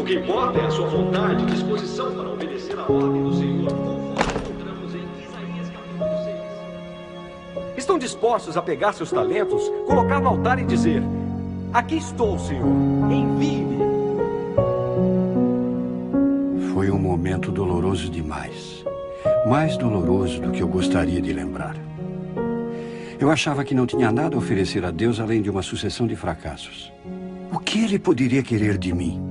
que importa é a sua vontade e disposição para obedecer à ordem do Senhor, conforme encontramos em Isaías capítulo 6. Estão dispostos a pegar seus talentos, colocar no altar e dizer: aqui estou, Senhor, envie-me. Foi um momento doloroso demais. Mais doloroso do que eu gostaria de lembrar. Eu achava que não tinha nada a oferecer a Deus além de uma sucessão de fracassos. O que ele poderia querer de mim?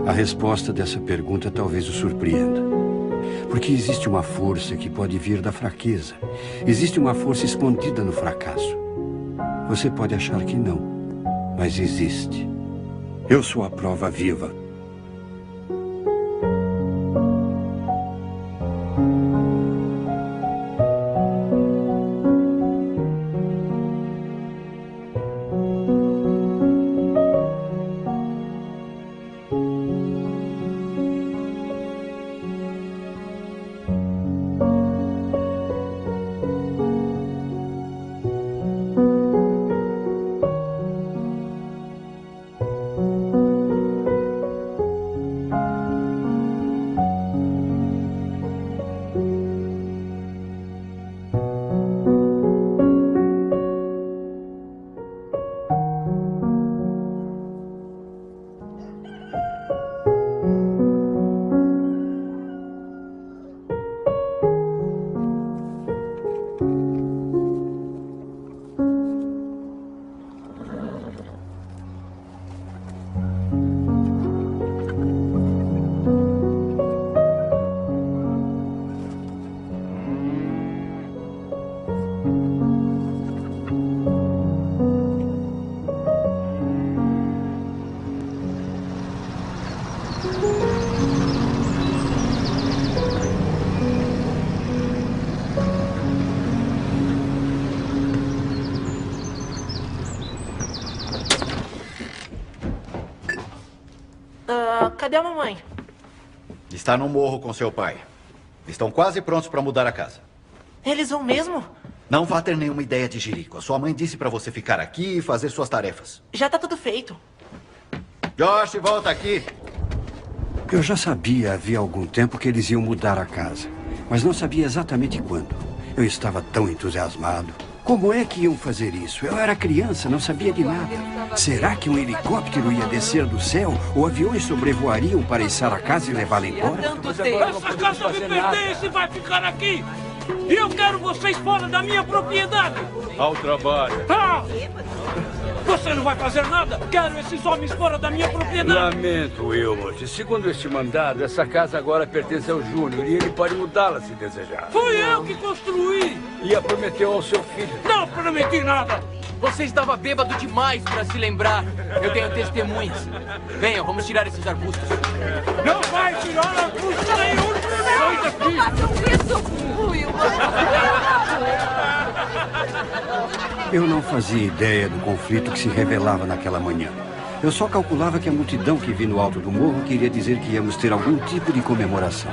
A resposta dessa pergunta talvez o surpreenda. Porque existe uma força que pode vir da fraqueza. Existe uma força escondida no fracasso. Você pode achar que não, mas existe. Eu sou a prova viva. Cadê a mamãe? Está no morro com seu pai. Estão quase prontos para mudar a casa. Eles vão mesmo? Não vá ter nenhuma ideia de jirico. A sua mãe disse para você ficar aqui e fazer suas tarefas. Já tá tudo feito. Josh, volta aqui. Eu já sabia havia algum tempo que eles iam mudar a casa, mas não sabia exatamente quando. Eu estava tão entusiasmado. Como é que iam fazer isso? Eu era criança, não sabia de nada. Será que um helicóptero ia descer do céu ou aviões sobrevoariam para içar a casa e levá-la embora? Essa casa me pertence e vai ficar aqui. E eu quero vocês fora da minha propriedade. Ao trabalho. Ah! Você não vai fazer nada? Quero esses homens fora da minha propriedade. Lamento, Wilmot. Segundo este mandado, essa casa agora pertence ao Júnior e ele pode mudá-la se desejar. Fui eu que construí. E a prometeu ao seu filho. Não prometi nada. Você estava bêbado demais para se lembrar. Eu tenho testemunhas. Venham, vamos tirar esses arbustos. Não vai tirar arbusto nenhum. Sai daqui. Não façam isso, Wilmot. Eu não fazia ideia do conflito que se revelava naquela manhã. Eu só calculava que a multidão que vi no alto do morro queria dizer que íamos ter algum tipo de comemoração.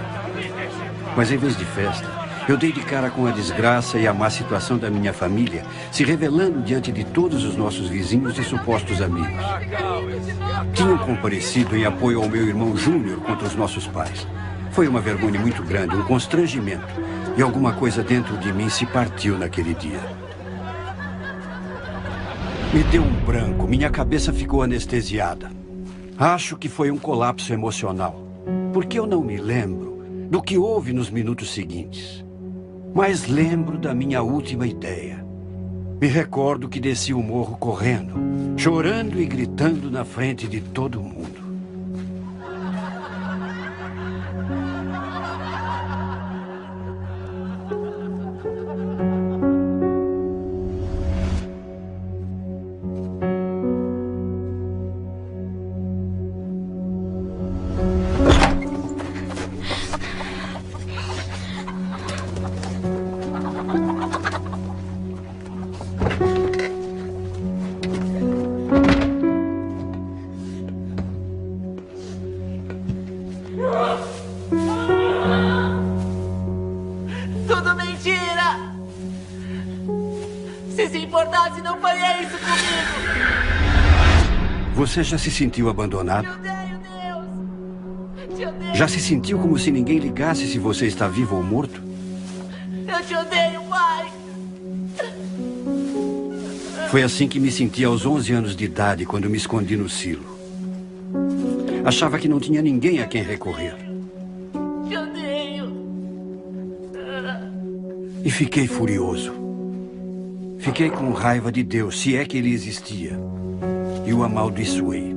Mas em vez de festa, eu dei de cara com a desgraça e a má situação da minha família, se revelando diante de todos os nossos vizinhos e supostos amigos. Tinham comparecido em apoio ao meu irmão Júnior contra os nossos pais. Foi uma vergonha muito grande, um constrangimento. E alguma coisa dentro de mim se partiu naquele dia. Me deu um branco, minha cabeça ficou anestesiada. Acho que foi um colapso emocional, porque eu não me lembro do que houve nos minutos seguintes. Mas lembro da minha última ideia. Me recordo que desci o morro correndo, chorando e gritando na frente de todo mundo. Tudo mentira! Se importasse, não faria isso comigo! Você já se sentiu abandonado? Te odeio, Deus. Te odeio. Já se sentiu como se ninguém ligasse se você está vivo ou morto? Eu te odeio, pai. Foi assim que me senti aos 11 anos de idade, quando me escondi no silo. Achava que não tinha ninguém a quem recorrer. Te odeio. E fiquei furioso. Fiquei com raiva de Deus, se é que ele existia. E o amaldiçoei.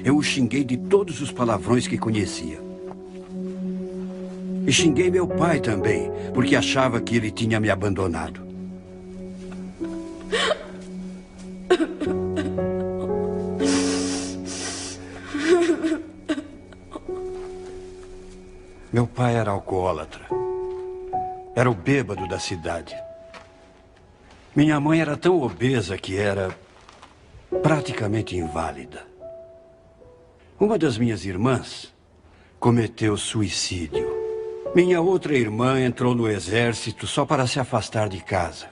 Eu o xinguei de todos os palavrões que conhecia. E xinguei meu pai também, porque achava que ele tinha me abandonado. Meu pai era alcoólatra. Era o bêbado da cidade. Minha mãe era tão obesa que era praticamente inválida. Uma das minhas irmãs cometeu suicídio. Minha outra irmã entrou no exército só para se afastar de casa.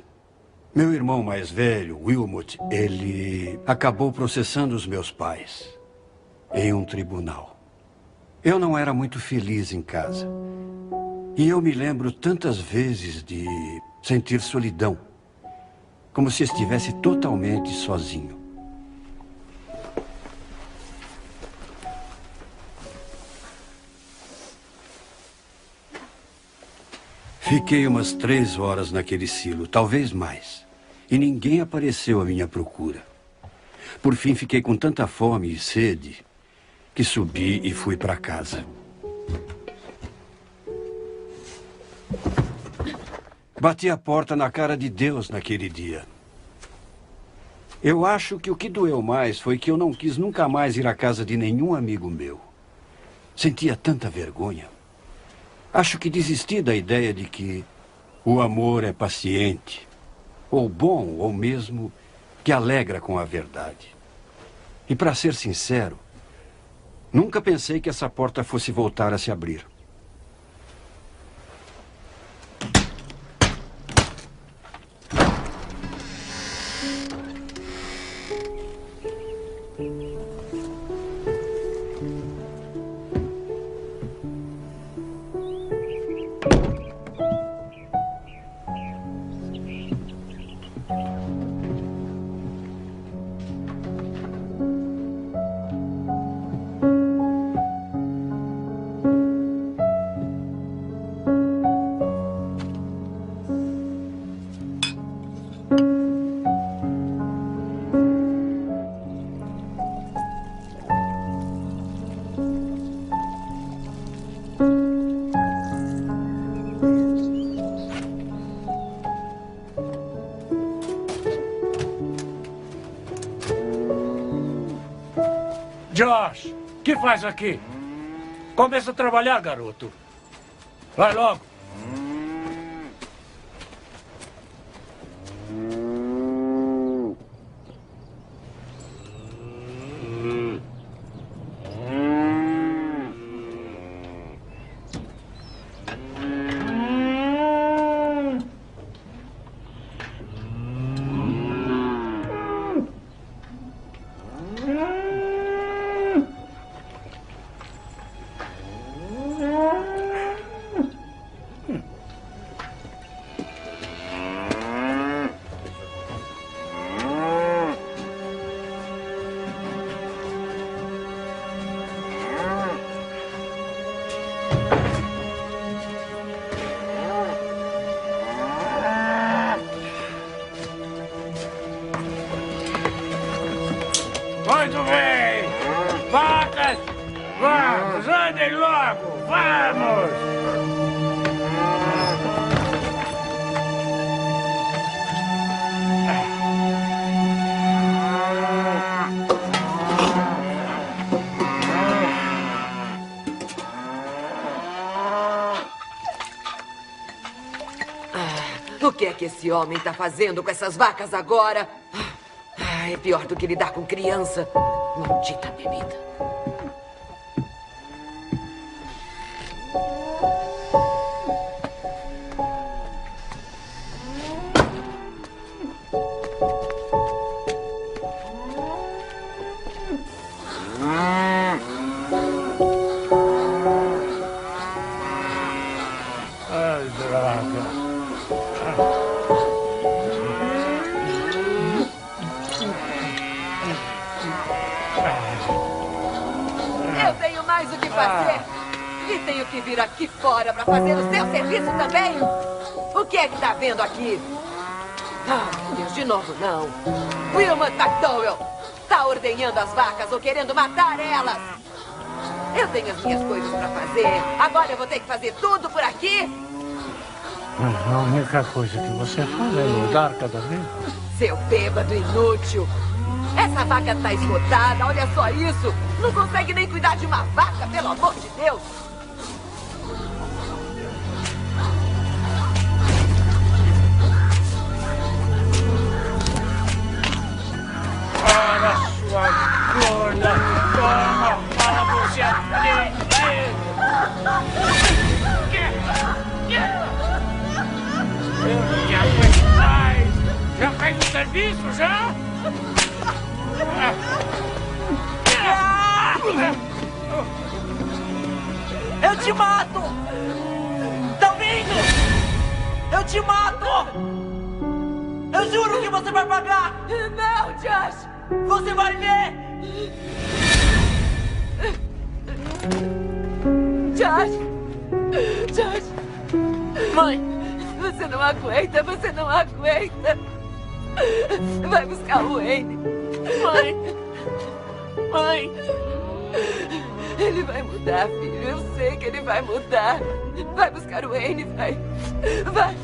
Meu irmão mais velho, Wilmot, ele acabou processando os meus pais em um tribunal. Eu não era muito feliz em casa. E eu me lembro tantas vezes de sentir solidão, como se estivesse totalmente sozinho. Fiquei umas 3 horas naquele silo, talvez mais. E ninguém apareceu à minha procura. Por fim, fiquei com tanta fome e sede que subi e fui para casa. Bati a porta na cara de Deus naquele dia. Eu acho que o que doeu mais foi que eu não quis nunca mais ir à casa de nenhum amigo meu. Sentia tanta vergonha. Acho que desisti da ideia de que o amor é paciente, ou bom, ou mesmo que alegra com a verdade. E para ser sincero, nunca pensei que essa porta fosse voltar a se abrir. Josh, o que faz aqui? Começa a trabalhar, garoto. Vai logo. Muito bem! Vacas! Vamos, andem logo! Vamos! O que é que esse homem está fazendo com essas vacas agora? É pior do que lidar com criança. Maldita bebida. Eu tenho mais o que fazer. E tenho que vir aqui fora para fazer o seu serviço também. O que é que tá vendo aqui? Ah, meu Deus, de novo não. Wilmot McDowell tá ordenhando as vacas ou querendo matar elas. Eu tenho as minhas coisas para fazer. Agora eu vou ter que fazer tudo por aqui? A única coisa que você faz é mudar cada vez. Seu bêbado inútil. Essa vaca tá esgotada, olha só isso. Não consegue nem cuidar de uma vaca, pelo amor de Deus. Para sua gorda, toma para você aprender. Eu não te aguento mais. Já fez o serviço, já? Eu te mato! Tá ouvindo? Eu te mato! Eu juro que você vai pagar! Não, Josh! Você vai ver! Josh! Josh! Mãe! Você não aguenta, você não aguenta! Vai buscar o Wayne! Mãe! Mãe! Ele vai mudar, filho. Eu sei que ele vai mudar. Vai buscar o Wayne, vai. Vai.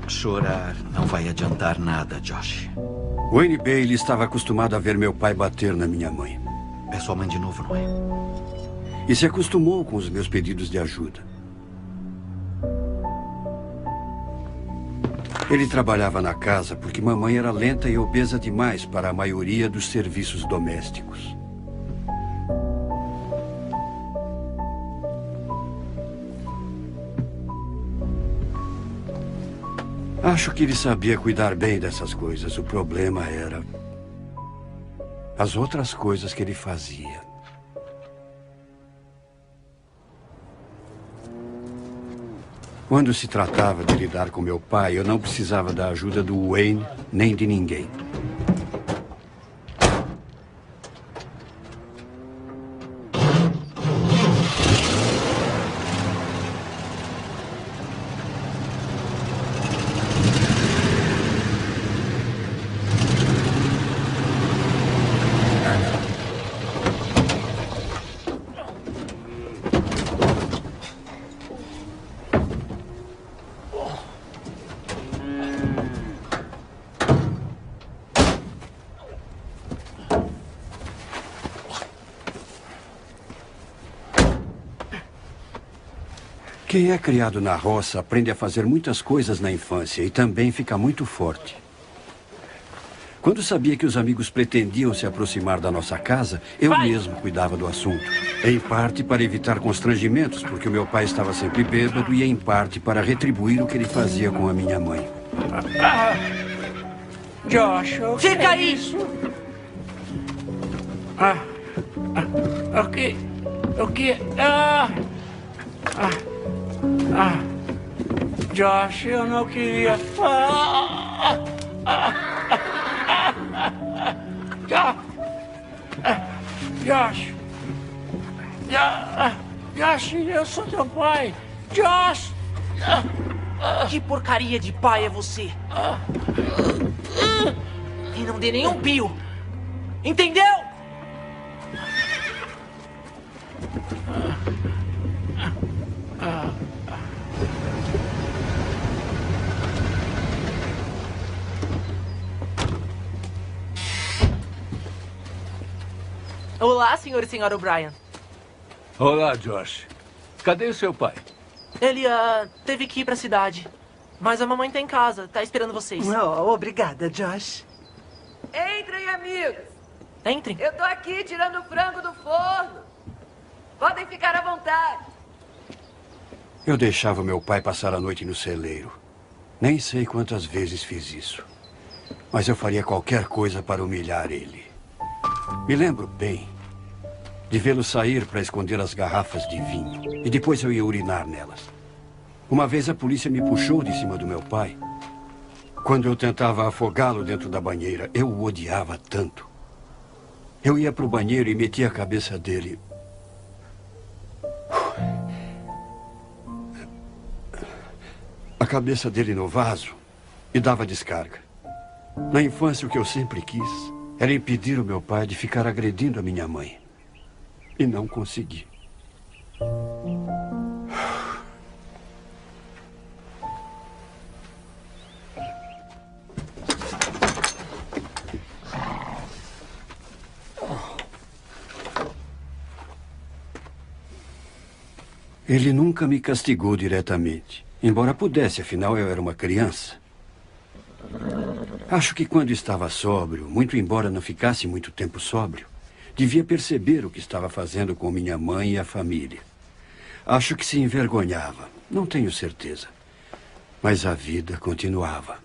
Chorar não vai adiantar nada, Josh. Wayne Bailey estava acostumado a ver meu pai bater na minha mãe. É sua mãe de novo, não é? E se acostumou com os meus pedidos de ajuda. Ele trabalhava na casa porque mamãe era lenta e obesa demais para a maioria dos serviços domésticos. Acho que ele sabia cuidar bem dessas coisas. O problema era as outras coisas que ele fazia. Quando se tratava de lidar com meu pai, eu não precisava da ajuda do Wayne nem de ninguém. Quem é criado na roça aprende a fazer muitas coisas na infância e também fica muito forte. Quando sabia que os amigos pretendiam se aproximar da nossa casa, eu mesmo cuidava do assunto. Em parte para evitar constrangimentos, porque o meu pai estava sempre bêbado, e em parte para retribuir o que ele fazia com a minha mãe. Josh, fica aí! Isso? O que? Josh, eu não queria. Josh, eu sou teu pai. Josh! Que porcaria de pai é você? E não dê nenhum pio. Entendeu? Olá, senhor e senhora O'Brien. Olá, Josh. Cadê o seu pai? Ele, teve que ir pra cidade. Mas a mamãe tá em casa, tá esperando vocês. Oh, obrigada, Josh. Entrem, amigos. Entrem. Eu tô aqui tirando o frango do forno. Podem ficar à vontade. Eu deixava meu pai passar a noite no celeiro. Nem sei quantas vezes fiz isso. Mas eu faria qualquer coisa para humilhar ele. Me lembro bem de vê-lo sair para esconder as garrafas de vinho. E depois eu ia urinar nelas. Uma vez a polícia me puxou de cima do meu pai. Quando eu tentava afogá-lo dentro da banheira, eu o odiava tanto. Eu ia para o banheiro e metia a cabeça dele. A cabeça dele no vaso e dava descarga. Na infância, o que eu sempre quis era impedir o meu pai de ficar agredindo a minha mãe. E não consegui. Ele nunca me castigou diretamente, embora pudesse, afinal eu era uma criança. Acho que quando estava sóbrio, muito embora não ficasse muito tempo sóbrio, devia perceber o que estava fazendo com minha mãe e a família. Acho que se envergonhava, não tenho certeza. Mas a vida continuava.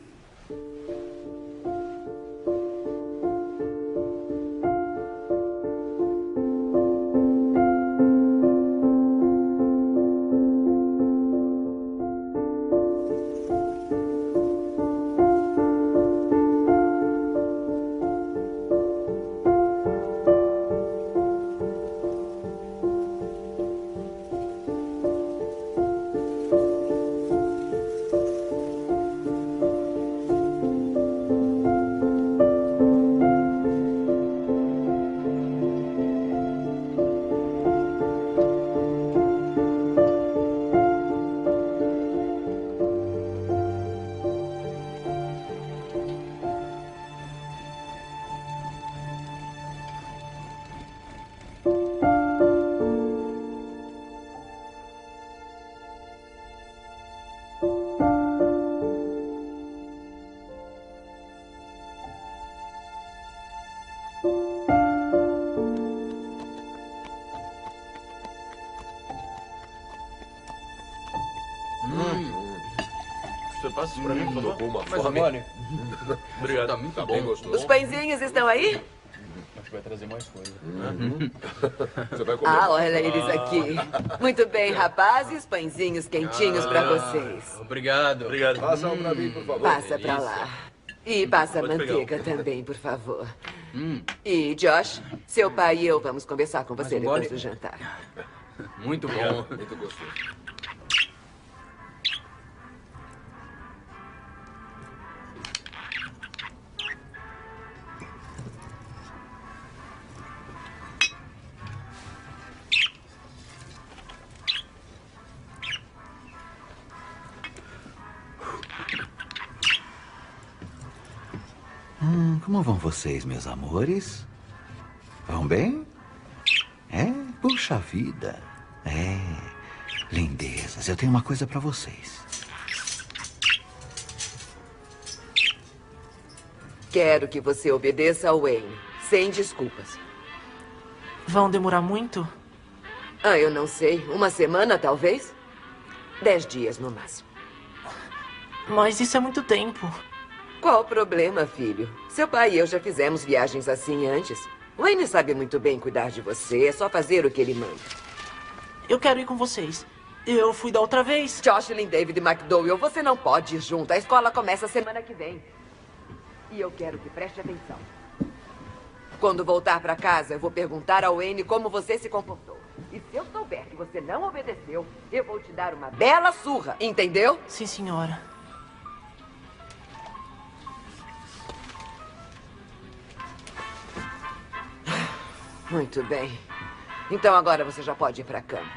Você passa isso pra mim, por favor? Mais fome. Obrigado. Tá muito Tá bom. bem gostoso. Os pãezinhos estão aí? Acho que vai trazer mais coisa. Você vai comer. Ah, olha eles aqui. Muito bem, rapazes, pãezinhos quentinhos pra vocês. Obrigado. Obrigado. Passa um pra mim, por favor. Passa pra lá. E passa a Pode pegar manteiga também, por favor. E, Josh, seu pai e eu vamos conversar com você Mas um depois gole? do jantar. Muito bom. Obrigado. Muito gostoso. Como vão vocês, meus amores? Vão bem? É? Puxa vida. É. Lindezas, eu tenho uma coisa pra vocês. Quero que você obedeça ao Wayne, sem desculpas. Vão demorar muito? Ah, eu não sei. Uma semana, talvez? 10 dias, no máximo. Mas isso é muito tempo. Qual o problema, filho? Seu pai e eu já fizemos viagens assim antes. Wayne sabe muito bem cuidar de você. É só fazer o que ele manda. Eu quero ir com vocês. Eu fui da outra vez. Jocelyn, David e McDowell, você não pode ir junto. A escola começa semana que vem. E eu quero que preste atenção. Quando voltar pra casa, eu vou perguntar ao Wayne como você se comportou. E se eu souber que você não obedeceu, eu vou te dar uma bela surra. Entendeu? Sim, senhora. Muito bem. Então agora você já pode ir pra cama.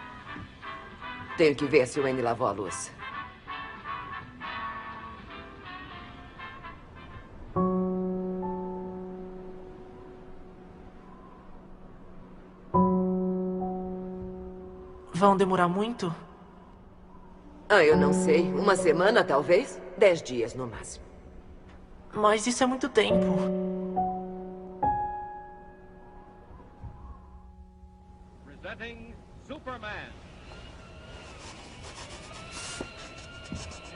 Tenho que ver se o Wayne lavou a louça. Vão demorar muito? Ah, eu não sei. Uma semana, talvez? 10 dias, no máximo. Mas isso é muito tempo. Presenting Superman.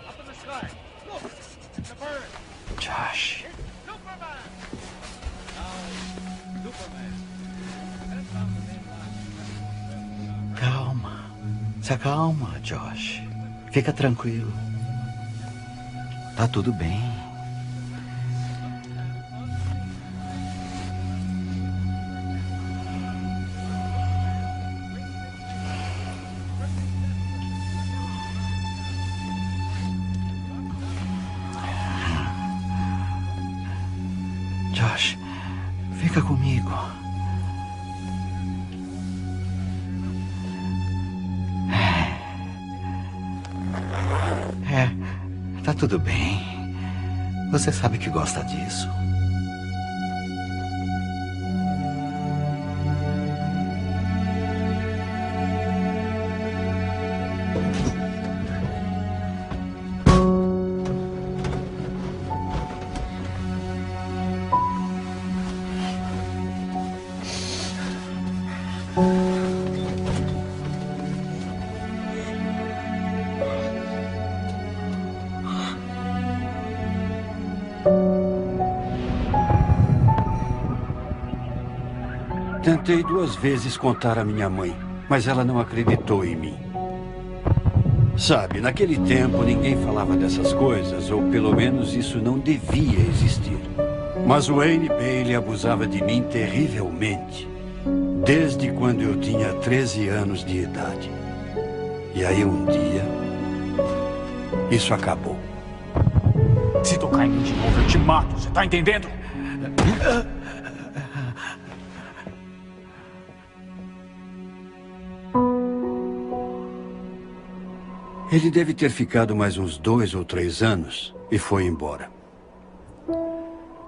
Up in the sky. Look! It's a bird. Josh. It's Superman! Now, Superman. Sent down the main line. Se acalma, Josh. Fica tranquilo. Tá tudo bem. Josh, fica comigo. Tá tudo bem. Você sabe que gosta disso. Tentei 2 vezes contar à minha mãe, mas ela não acreditou em mim. Sabe, naquele tempo ninguém falava dessas coisas, ou pelo menos isso não devia existir. Mas o Wayne Bailey abusava de mim terrivelmente, desde quando eu tinha 13 anos de idade. E aí um dia, isso acabou. Se tocar em mim de novo, eu te mato, você tá entendendo? Ele deve ter ficado mais uns 2 ou 3 anos e foi embora.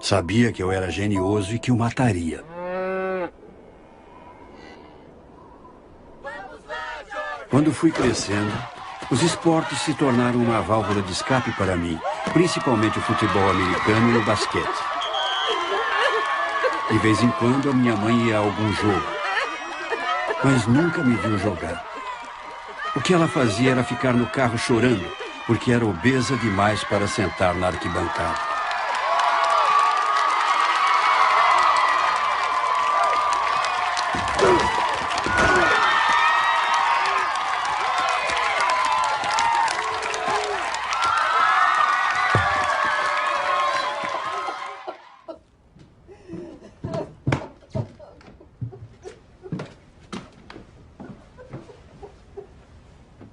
Sabia que eu era genioso e que o mataria. Quando fui crescendo, os esportes se tornaram uma válvula de escape para mim, principalmente o futebol americano e o basquete. De vez em quando, a minha mãe ia a algum jogo, mas nunca me viu jogar. O que ela fazia era ficar no carro chorando, porque era obesa demais para sentar na arquibancada.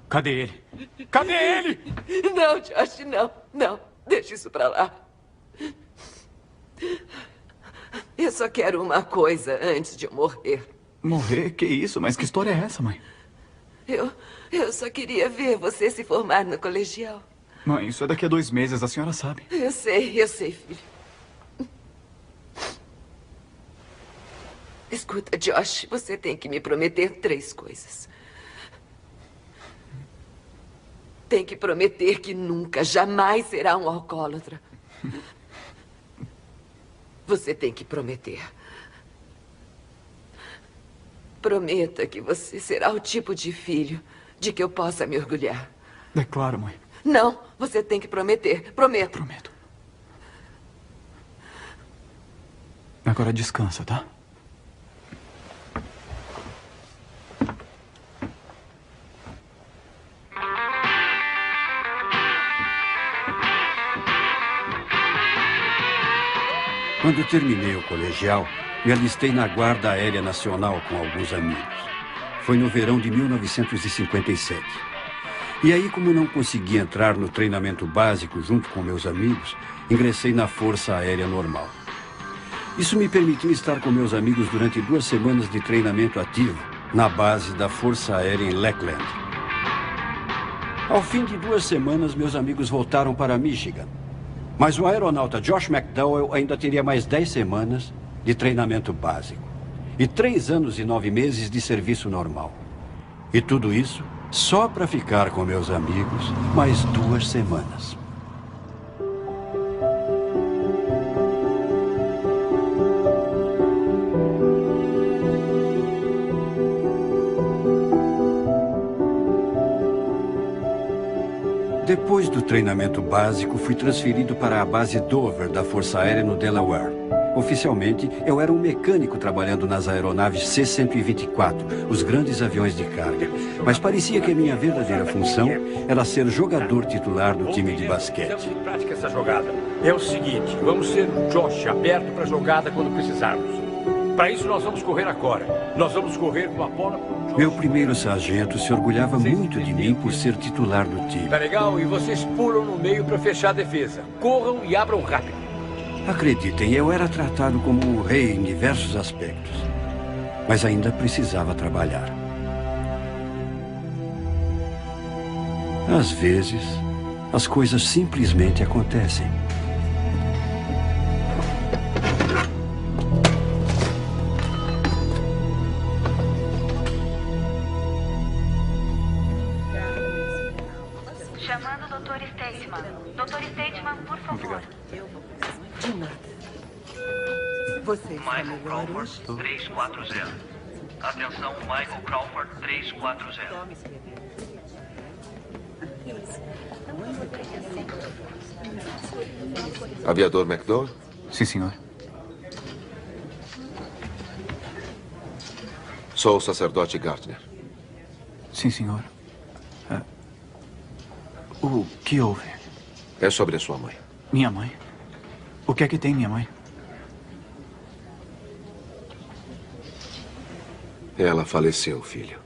Cadê ele? Cadê ele? Não, Josh, não. Não, deixa isso pra lá. Eu só quero uma coisa antes de eu morrer. Morrer? Que isso? Mas que história é essa, mãe? Eu só queria ver você se formar no colegial. Mãe, isso é daqui a 2 meses, a senhora sabe. Eu sei, filho. Escuta, Josh, você tem que me prometer 3 coisas. Tem que prometer que nunca, jamais será um alcoólatra. Você tem que prometer. Prometa que você será o tipo de filho de que eu possa me orgulhar. É claro, mãe. Não, você tem que prometer. Prometo. Prometo. Agora descansa, tá? Quando terminei o colegial, me alistei na Guarda Aérea Nacional com alguns amigos. Foi no verão de 1957. E aí, como não consegui entrar no treinamento básico junto com meus amigos, ingressei na Força Aérea Normal. Isso me permitiu estar com meus amigos durante 2 semanas de treinamento ativo na base da Força Aérea em Lackland. Ao fim de 2 semanas, meus amigos voltaram para Michigan. Mas o aeronauta Josh McDowell ainda teria mais 10 semanas de treinamento básico e 3 anos e 9 meses de serviço normal. E tudo isso só para ficar com meus amigos mais 2 semanas. Depois do treinamento básico, fui transferido para a base Dover da Força Aérea no Delaware. Oficialmente, eu era um mecânico trabalhando nas aeronaves C-124, os grandes aviões de carga. Mas parecia que a minha verdadeira função era ser jogador titular do time de basquete. Em prática essa jogada. É o seguinte, vamos ser o Josh aberto para a jogada quando precisarmos. Para isso nós vamos correr agora. Nós vamos correr com a bola pro Josh. Meu primeiro sargento se orgulhava muito de mim por ser titular do time. Tá legal? E vocês pulam no meio para fechar a defesa. Corram e abram rápido. Acreditem, eu era tratado como um rei em diversos aspectos. Mas ainda precisava trabalhar. Às vezes, as coisas simplesmente acontecem. Chamando o Dr. Stateman. Dr. Stateman, por favor. De nada. Você está Michael melhor Crawford, hoje? 340. Atenção, Michael Crawford, 340. Aviador McDowell? Sim, senhor. Sou o sacerdote Gardner. Sim, senhor. O que houve? É sobre a sua mãe. Minha mãe? O que é que tem, minha mãe? Ela faleceu, filho.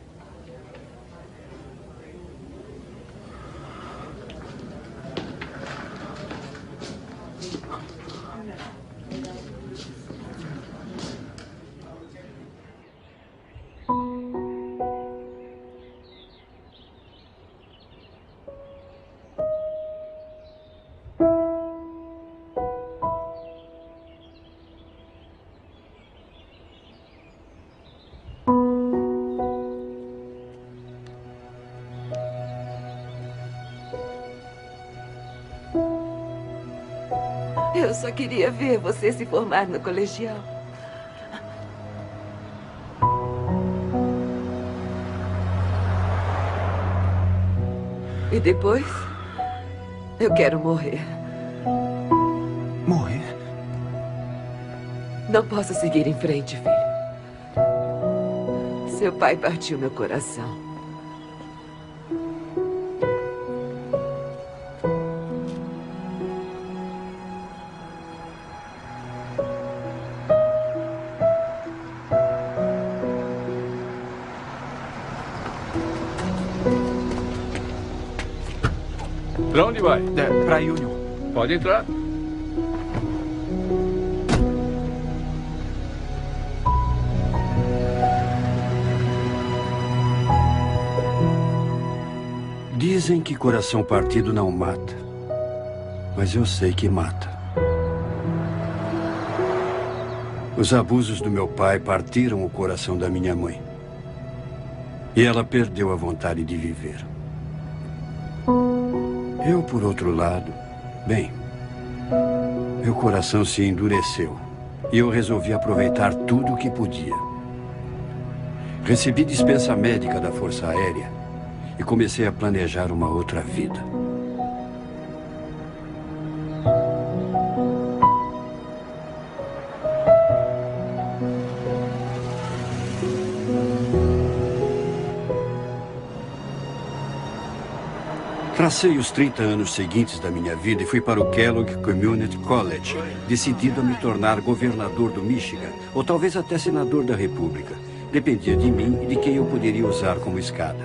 Eu só queria ver você se formar no colegial. E depois, eu quero morrer. Morrer? Não posso seguir em frente, filho. Seu pai partiu meu coração. Pra onde vai? Pra Union. Pode entrar. Dizem que coração partido não mata. Mas eu sei que mata. Os abusos do meu pai partiram o coração da minha mãe. E ela perdeu a vontade de viver. Eu, por outro lado, bem, meu coração se endureceu e eu resolvi aproveitar tudo o que podia. Recebi dispensa médica da Força Aérea e comecei a planejar uma outra vida. Tracei os 30 anos seguintes da minha vida e fui para o Kellogg Community College, decidido a me tornar governador do Michigan, ou talvez até senador da República. Dependia de mim e de quem eu poderia usar como escada.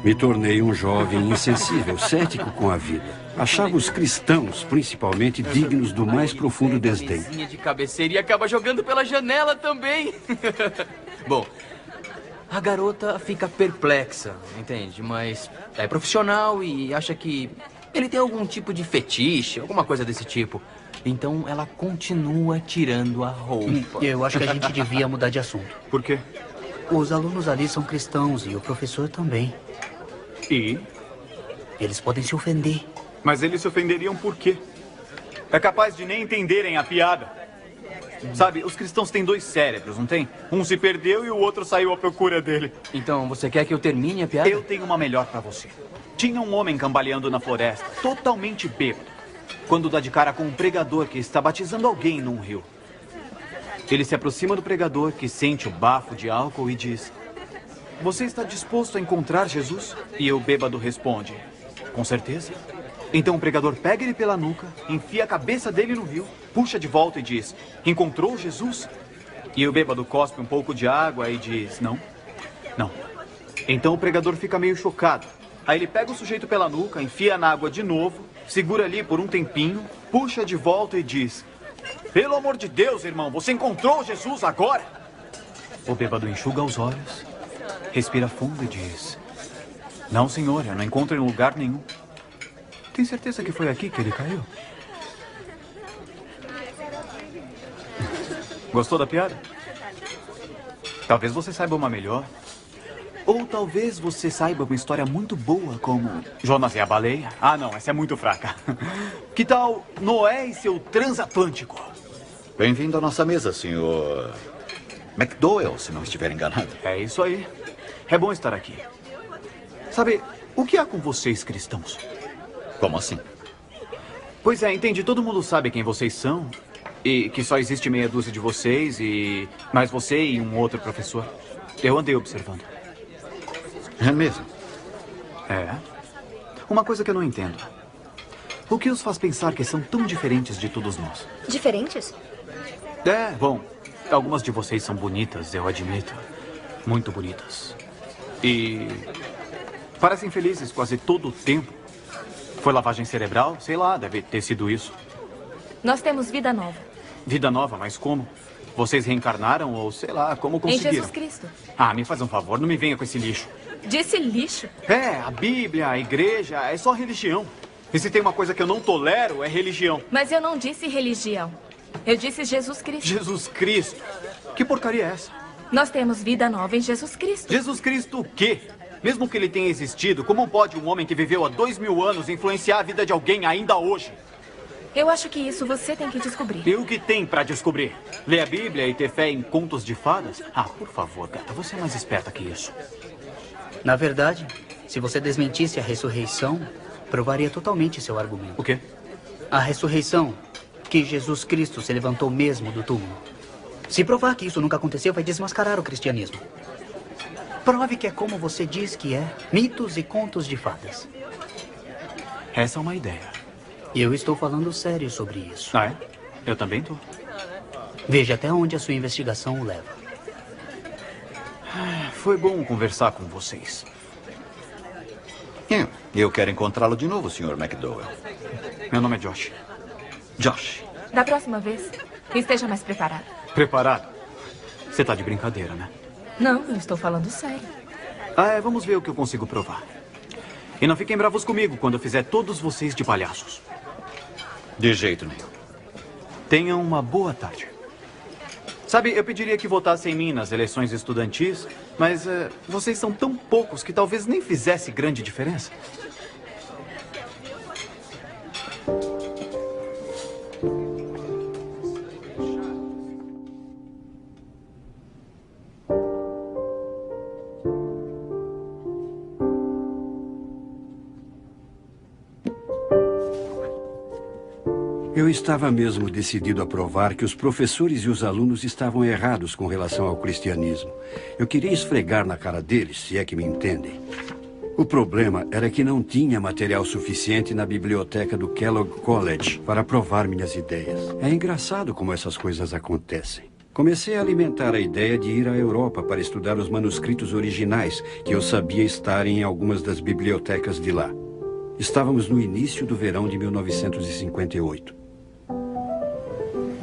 Me tornei um jovem insensível, cético com a vida. Achava os cristãos, principalmente, dignos do mais profundo desdém. De cabeceira e acaba jogando pela janela também. Bom, a garota fica perplexa, entende? Mas é profissional e acha que ele tem algum tipo de fetiche, alguma coisa desse tipo. Então ela continua tirando a roupa. Eu acho que a gente devia mudar de assunto. Por quê? Os alunos ali são cristãos e o professor também. E? Eles podem se ofender. Mas eles se ofenderiam por quê? É capaz de nem entenderem a piada. Sabe, os cristãos têm dois cérebros, não tem? Um se perdeu e o outro saiu à procura dele. Então, você quer que eu termine a piada? Eu tenho uma melhor pra você. Tinha um homem cambaleando na floresta, totalmente bêbado, quando dá de cara com um pregador que está batizando alguém num rio. Ele se aproxima do pregador, que sente o bafo de álcool, e diz: você está disposto a encontrar Jesus? E o bêbado responde: com certeza. Então o pregador pega ele pela nuca, enfia a cabeça dele no rio, puxa de volta e diz: encontrou Jesus? E o bêbado cospe um pouco de água e diz: não, não. Então o pregador fica meio chocado. Aí ele pega o sujeito pela nuca, enfia na água de novo, segura ali por um tempinho, puxa de volta e diz: pelo amor de Deus, irmão, você encontrou Jesus agora? O bêbado enxuga os olhos, respira fundo e diz: não, senhor, eu não encontro em lugar nenhum. Tem certeza que foi aqui que ele caiu? Gostou da piada? Talvez você saiba uma melhor. Ou talvez você saiba uma história muito boa como Jonas e a baleia. Ah, não, essa é muito fraca. Que tal Noé e seu transatlântico? Bem-vindo à nossa mesa, senhor McDowell, se não estiver enganado. É isso aí. É bom estar aqui. Sabe, o que há com vocês, cristãos? Como assim? Pois é, entendi. Todo mundo sabe quem vocês são. E que só existe meia dúzia de vocês e mais você e um outro professor. Eu andei observando. É mesmo? É. Uma coisa que eu não entendo. O que os faz pensar que são tão diferentes de todos nós? Diferentes? É, bom, algumas de vocês são bonitas, eu admito. Muito bonitas. E parecem felizes quase todo o tempo. Foi lavagem cerebral? Sei lá, deve ter sido isso. Nós temos vida nova. Vida nova, mas como? Vocês reencarnaram ou sei lá, como conseguiram? Em Jesus Cristo. Ah, me faz um favor, não me venha com esse lixo. Disse lixo? É, a Bíblia, a igreja, é só religião. E se tem uma coisa que eu não tolero, é religião. Mas eu não disse religião. Eu disse Jesus Cristo. Jesus Cristo? Que porcaria é essa? Nós temos vida nova em Jesus Cristo. Jesus Cristo o quê? Mesmo que ele tenha existido, como pode um homem que viveu há 2000 anos influenciar a vida de alguém ainda hoje? Eu acho que isso você tem que descobrir. E o que tem pra descobrir? Ler a Bíblia e ter fé em contos de fadas? Ah, por favor, gata, você é mais esperta que isso. Na verdade, se você desmentisse a ressurreição, provaria totalmente seu argumento. O quê? A ressurreição, que Jesus Cristo se levantou mesmo do túmulo. Se provar que isso nunca aconteceu, vai desmascarar o cristianismo. Prove que é como você diz que é, mitos e contos de fadas. Essa é uma ideia. Eu estou falando sério sobre isso. Ah, é? Eu também tô. Veja até onde a sua investigação o leva. Foi bom conversar com vocês. Eu quero encontrá-lo de novo, Sr. McDowell. Meu nome é Josh. Josh. Da próxima vez, esteja mais preparado. Preparado? Você tá de brincadeira, né? Não, eu estou falando sério. Ah, é, vamos ver o que eu consigo provar. E não fiquem bravos comigo quando eu fizer todos vocês de palhaços. De jeito nenhum. Tenham uma boa tarde. Sabe, eu pediria que votassem em mim nas eleições estudantis, mas vocês são tão poucos que talvez nem fizesse grande diferença. Eu estava mesmo decidido a provar que os professores e os alunos estavam errados com relação ao cristianismo. Eu queria esfregar na cara deles, se é que me entendem. O problema era que não tinha material suficiente na biblioteca do Kellogg College para provar minhas ideias. É engraçado como essas coisas acontecem. Comecei a alimentar a ideia de ir à Europa para estudar os manuscritos originais que eu sabia estarem em algumas das bibliotecas de lá. Estávamos no início do verão de 1958.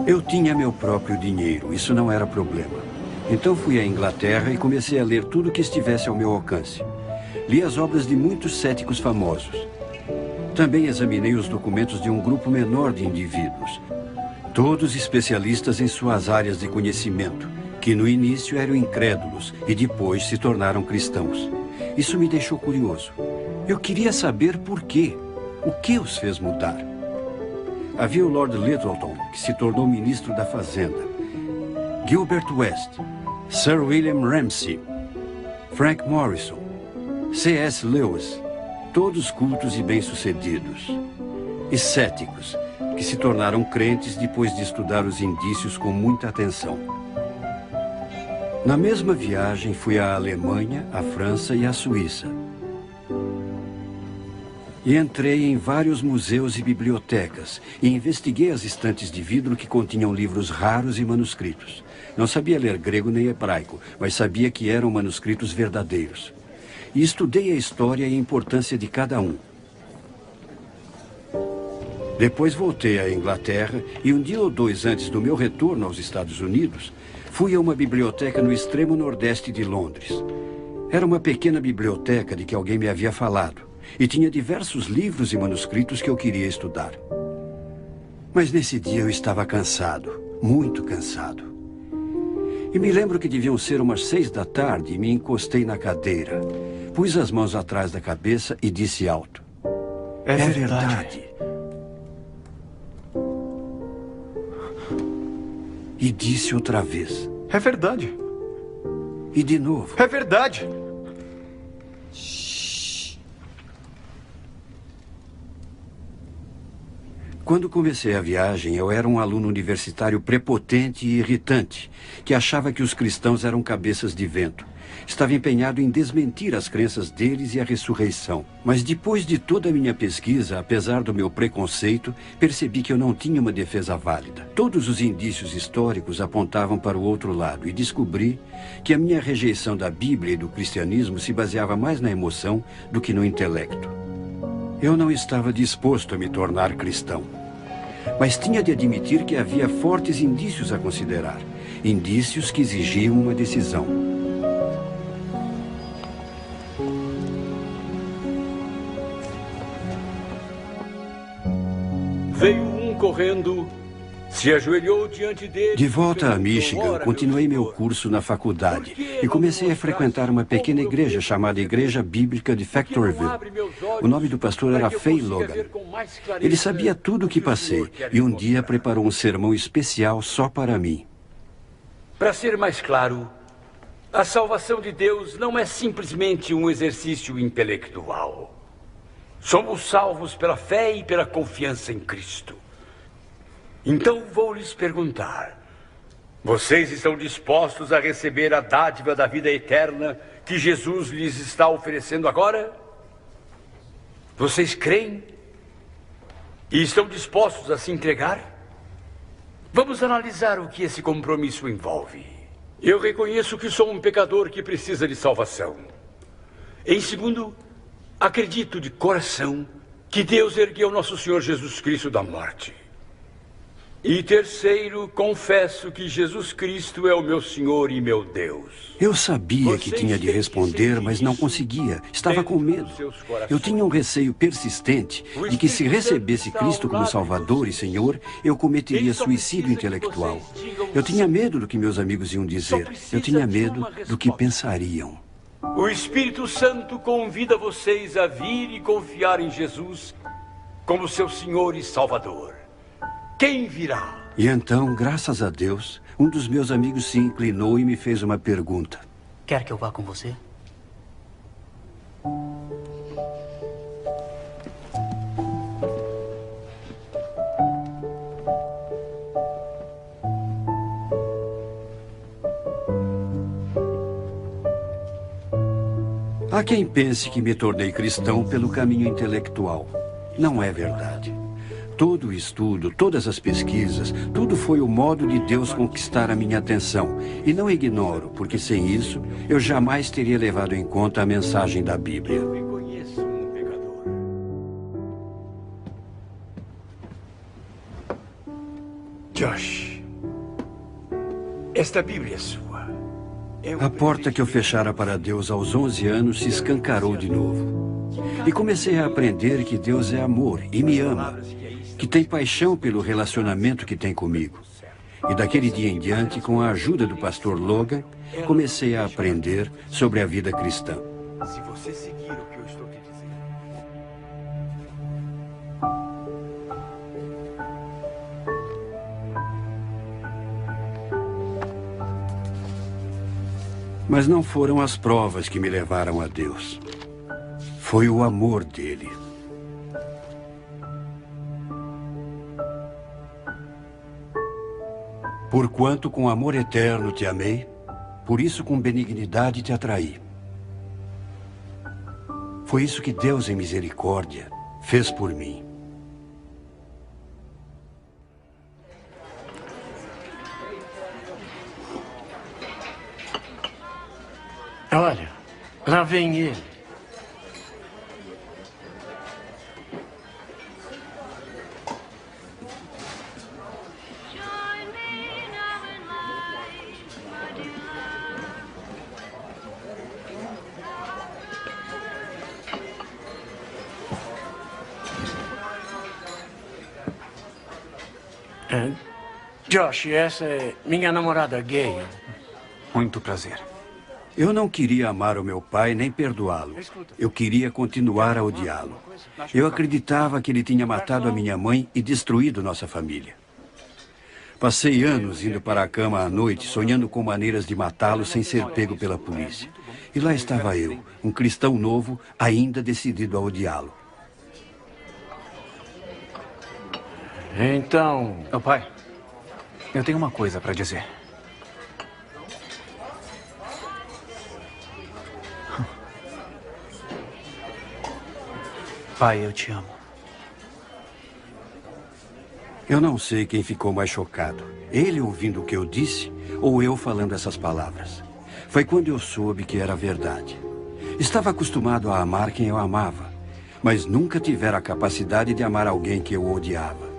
Eu tinha meu próprio dinheiro, isso não era problema. Então fui à Inglaterra e comecei a ler tudo que estivesse ao meu alcance. Li as obras de muitos céticos famosos. Também examinei os documentos de um grupo menor de indivíduos, todos especialistas em suas áreas de conhecimento, que no início eram incrédulos e depois se tornaram cristãos. Isso me deixou curioso. Eu queria saber por quê. O que os fez mudar? Havia o Lord Lyttelton, que se tornou ministro da Fazenda. Gilbert West, Sir William Ramsay, Frank Morrison, C.S. Lewis, todos cultos e bem-sucedidos. E céticos, que se tornaram crentes depois de estudar os indícios com muita atenção. Na mesma viagem, fui à Alemanha, à França e à Suíça. E entrei em vários museus e bibliotecas e investiguei as estantes de vidro que continham livros raros e manuscritos. Não sabia ler grego nem hebraico, mas sabia que eram manuscritos verdadeiros. E estudei a história e a importância de cada um. Depois voltei à Inglaterra e um dia ou dois antes do meu retorno aos Estados Unidos, fui a uma biblioteca no extremo nordeste de Londres. Era uma pequena biblioteca de que alguém me havia falado e tinha diversos livros e manuscritos que eu queria estudar. Mas nesse dia eu estava cansado, muito cansado. E me lembro que deviam ser umas 6 da tarde e me encostei na cadeira. Pus as mãos atrás da cabeça e disse alto: É verdade. E disse outra vez: É verdade. E de novo: É verdade. Quando comecei a viagem, eu era um aluno universitário prepotente e irritante, que achava que os cristãos eram cabeças de vento. Estava empenhado em desmentir as crenças deles e a ressurreição. Mas depois de toda a minha pesquisa, apesar do meu preconceito, percebi que eu não tinha uma defesa válida. Todos os indícios históricos apontavam para o outro lado e descobri que a minha rejeição da Bíblia e do cristianismo se baseava mais na emoção do que no intelecto. Eu não estava disposto a me tornar cristão. Mas tinha de admitir que havia fortes indícios a considerar. Indícios que exigiam uma decisão. Veio um correndo, se ajoelhou diante dele. De volta a Michigan, continuei meu curso na faculdade e comecei a frequentar uma pequena igreja chamada Igreja Bíblica de Factorville. O nome do pastor era Fay Logan. Ele sabia tudo o que passei e um dia preparou um sermão especial só para mim. Para ser mais claro, a salvação de Deus não é simplesmente um exercício intelectual. Somos salvos pela fé e pela confiança em Cristo. Então vou lhes perguntar: vocês estão dispostos a receber a dádiva da vida eterna que Jesus lhes está oferecendo agora? Vocês creem? E estão dispostos a se entregar? Vamos analisar o que esse compromisso envolve. Eu reconheço que sou um pecador que precisa de salvação. Em segundo, acredito de coração que Deus ergueu nosso Senhor Jesus Cristo da morte. E terceiro, confesso que Jesus Cristo é o meu Senhor e meu Deus. Eu sabia que tinha de responder, mas não conseguia. Estava com medo. Eu tinha um receio persistente de que se recebesse Cristo como Salvador e Senhor, eu cometeria suicídio intelectual. Eu tinha medo do que meus amigos iam dizer. Eu tinha medo do que pensariam. O Espírito Santo convida vocês a vir e confiar em Jesus como seu Senhor e Salvador. Quem virá? E então, graças a Deus, um dos meus amigos se inclinou e me fez uma pergunta. Quer que eu vá com você? Há quem pense que me tornei cristão pelo caminho intelectual. Não é verdade. Todo o estudo, todas as pesquisas, tudo foi o modo de Deus conquistar a minha atenção. E não ignoro, porque sem isso, eu jamais teria levado em conta a mensagem da Bíblia. Eu reconheço um pecador. Josh, esta Bíblia é sua. A porta que eu fechara para Deus aos 11 anos se escancarou de novo. E comecei a aprender que Deus é amor e me ama, que tem paixão pelo relacionamento que tem comigo. E daquele dia em diante, com a ajuda do pastor Logan, comecei a aprender sobre a vida cristã. Se você seguir o que eu estou te dizendo. Mas não foram as provas que me levaram a Deus. Foi o amor dele. Porquanto com amor eterno te amei, Por isso, com benignidade, te atraí. Foi isso que Deus, em misericórdia, fez por mim. Olha, lá vem ele. Josh, essa é minha namorada gay. Muito prazer. Eu não queria amar o meu pai nem perdoá-lo. Eu queria continuar a odiá-lo. Eu acreditava que ele tinha matado a minha mãe e destruído nossa família. Passei anos indo para a cama à noite, sonhando com maneiras de matá-lo sem ser pego pela polícia. E lá estava eu, um cristão novo, ainda decidido a odiá-lo. Então... Oh, pai, eu tenho uma coisa para dizer. Pai, eu te amo. Eu não sei quem ficou mais chocado. Ele ouvindo o que eu disse ou eu falando essas palavras. Foi quando eu soube que era verdade. Estava acostumado a amar quem eu amava, mas nunca tivera a capacidade de amar alguém que eu odiava.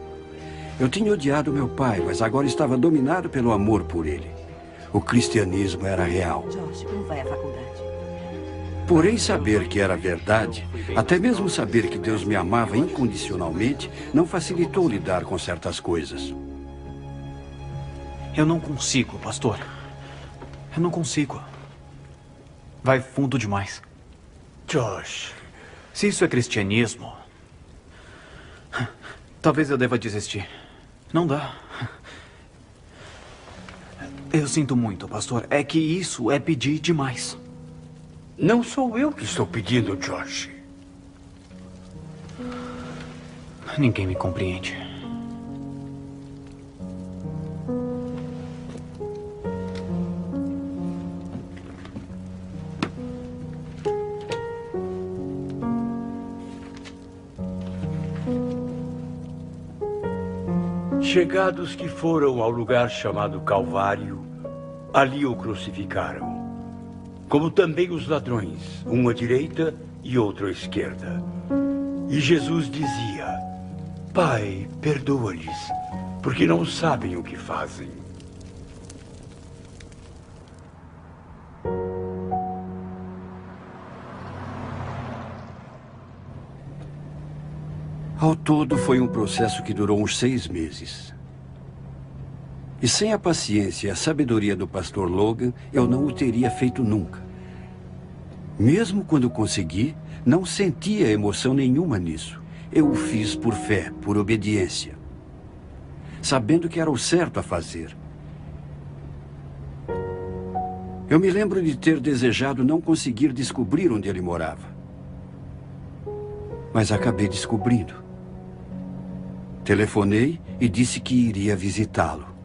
Eu tinha odiado meu pai, mas agora estava dominado pelo amor por ele. O cristianismo era real. Josh, como vai a faculdade? Porém, saber que era verdade, até mesmo saber que Deus me amava incondicionalmente, não facilitou lidar com certas coisas. Eu não consigo, pastor. Eu não consigo. Vai fundo demais. Josh, se isso é cristianismo, talvez eu deva desistir. Não dá. Eu sinto muito, pastor. É que isso é pedir demais. Não sou eu que estou pedindo, Josh. Ninguém me compreende. Chegados que foram ao lugar chamado Calvário, ali o crucificaram. Como também os ladrões, um à direita e outro à esquerda. E Jesus dizia: Pai, perdoa-lhes, porque não sabem o que fazem. Ao todo, foi um processo que durou uns 6 meses. E sem a paciência e a sabedoria do pastor Logan, eu não o teria feito nunca. Mesmo quando consegui, não sentia emoção nenhuma nisso. Eu o fiz por fé, por obediência, sabendo que era o certo a fazer. Eu me lembro de ter desejado não conseguir descobrir onde ele morava. Mas acabei descobrindo. Telefonei e disse que iria visitá-lo.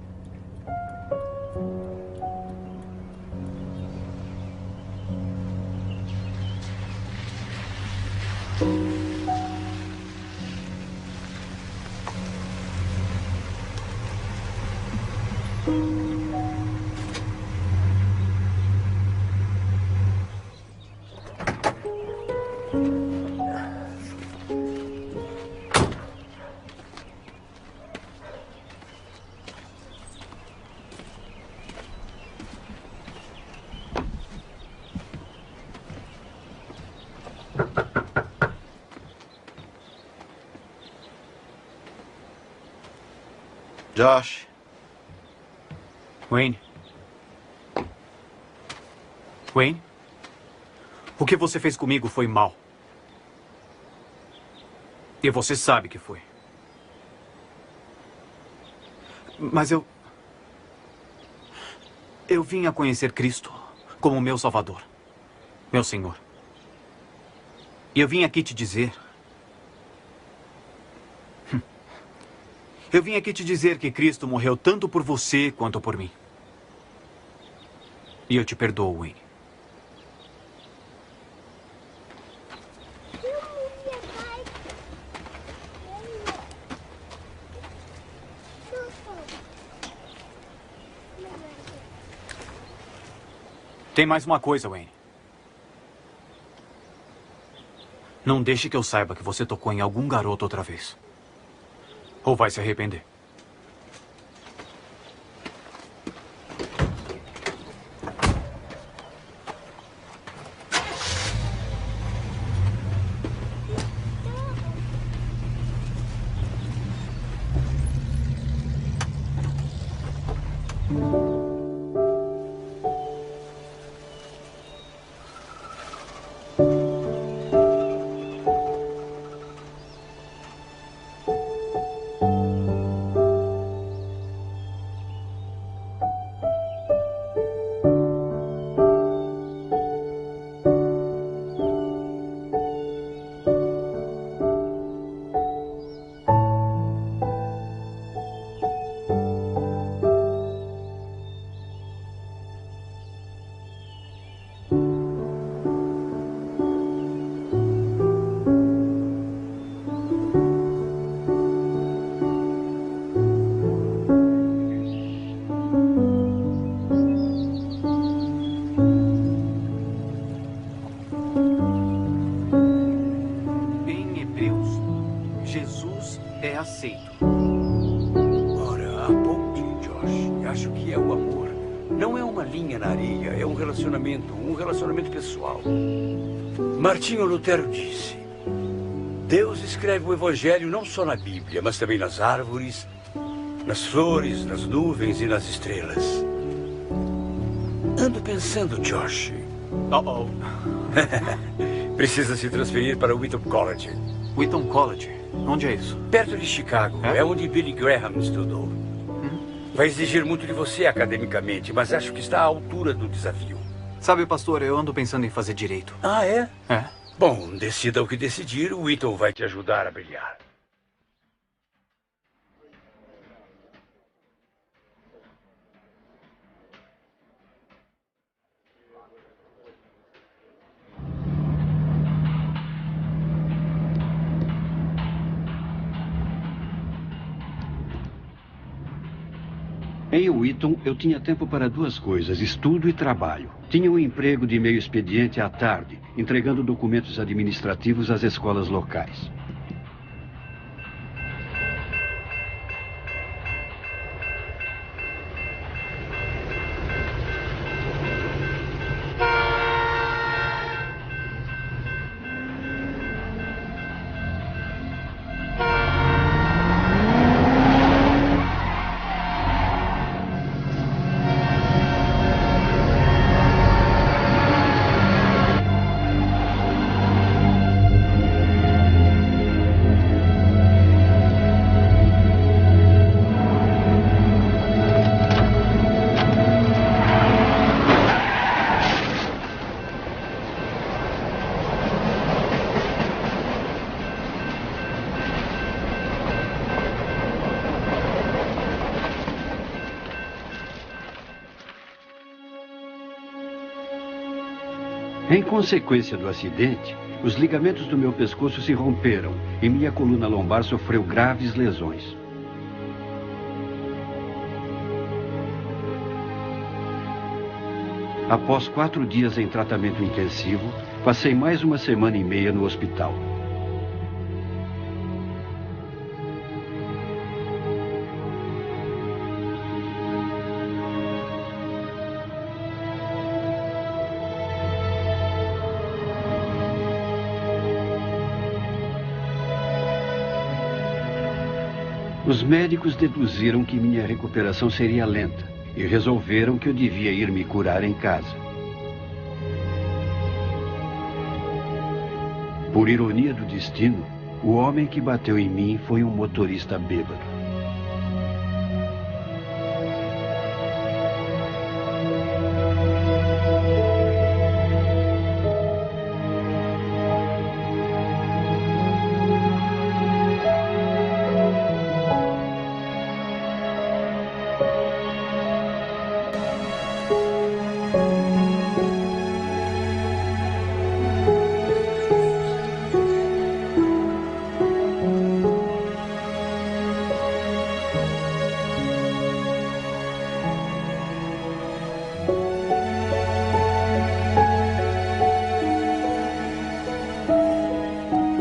Josh. Wayne. Wayne? O que você fez comigo foi mal. E você sabe que foi. Mas eu vim a conhecer Cristo como meu Salvador, meu Senhor. E eu vim aqui te dizer... Eu vim aqui te dizer que Cristo morreu tanto por você quanto por mim. E eu te perdoo, Wayne. Tem mais uma coisa, Wayne. Não deixe que eu saiba que você tocou em algum garoto outra vez. Ou vai se arrepender. aceito. Ora, aponte, Josh. Acho que é o amor. Não é uma linha na areia, é um relacionamento pessoal. Martinho Lutero disse: Deus escreve o Evangelho não só na Bíblia, mas também nas árvores, nas flores, nas nuvens e nas estrelas. Ando pensando, Josh. Precisa se transferir para o Wheaton College. Wheaton College? Onde é isso? Perto de Chicago. É onde Billy Graham estudou. Vai exigir muito de você academicamente, mas acho que está à altura do desafio. Sabe, pastor, eu ando pensando em fazer direito. Ah, é? É. Bom, decida o que decidir, o Wheaton vai te ajudar a brilhar. Em Wheaton, eu tinha tempo para duas coisas, estudo e trabalho. Tinha um emprego de meio expediente à tarde, entregando documentos administrativos às escolas locais. Em consequência do acidente, os ligamentos do meu pescoço se romperam e minha coluna lombar sofreu graves lesões. Após 4 dias em tratamento intensivo, passei mais 1 semana e meia no hospital. Os médicos deduziram que minha recuperação seria lenta e resolveram que eu devia ir me curar em casa. Por ironia do destino, o homem que bateu em mim foi um motorista bêbado.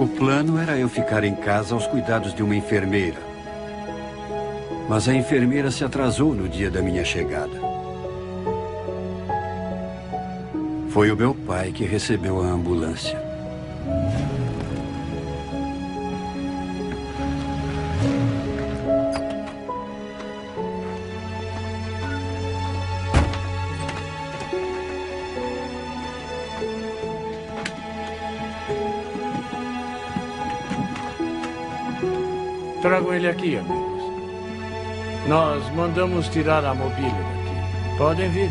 O plano era eu ficar em casa aos cuidados de uma enfermeira. Mas a enfermeira se atrasou no dia da minha chegada. Foi o meu pai que recebeu a ambulância. Tragam ele aqui, amigos. Nós mandamos tirar a mobília daqui. Podem vir.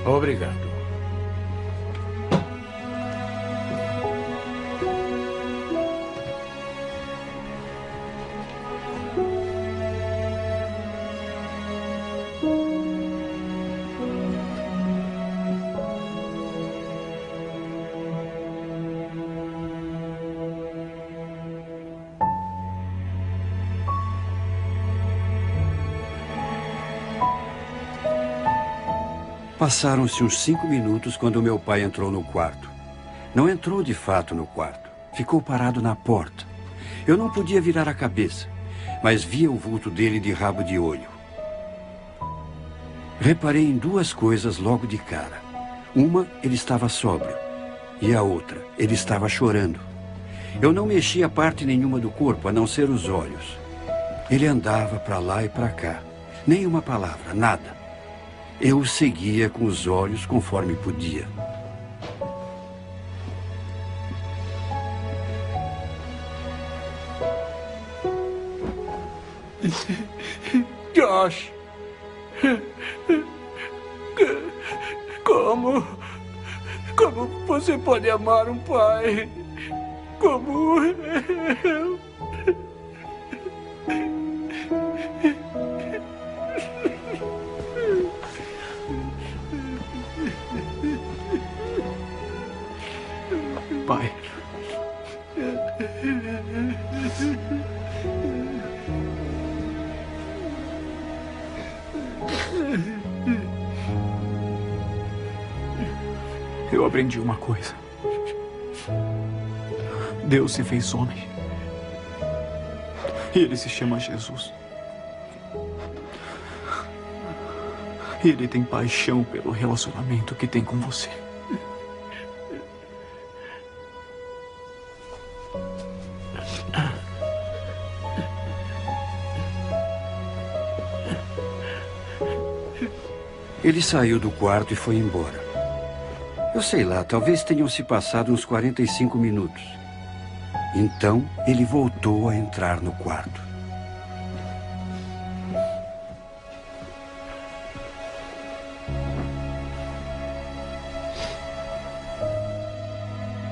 Obrigado. Passaram-se uns 5 minutos quando meu pai entrou no quarto. Não entrou de fato no quarto. Ficou parado na porta. Eu não podia virar a cabeça, mas via o vulto dele de rabo de olho. Reparei em 2 coisas logo de cara. Uma, ele estava sóbrio. E a outra, ele estava chorando. Eu não mexia parte nenhuma do corpo, a não ser os olhos. Ele andava para lá e para cá. Nem uma palavra, nada. Eu o seguia com os olhos conforme podia. Josh. Como você pode amar um pai como eu? Pai. Eu aprendi uma coisa. Deus se fez homem. E ele se chama Jesus. E ele tem paixão pelo relacionamento que tem com você. Ele saiu do quarto e foi embora. Eu sei lá, talvez tenham se passado uns 45 minutos. Então, ele voltou a entrar no quarto.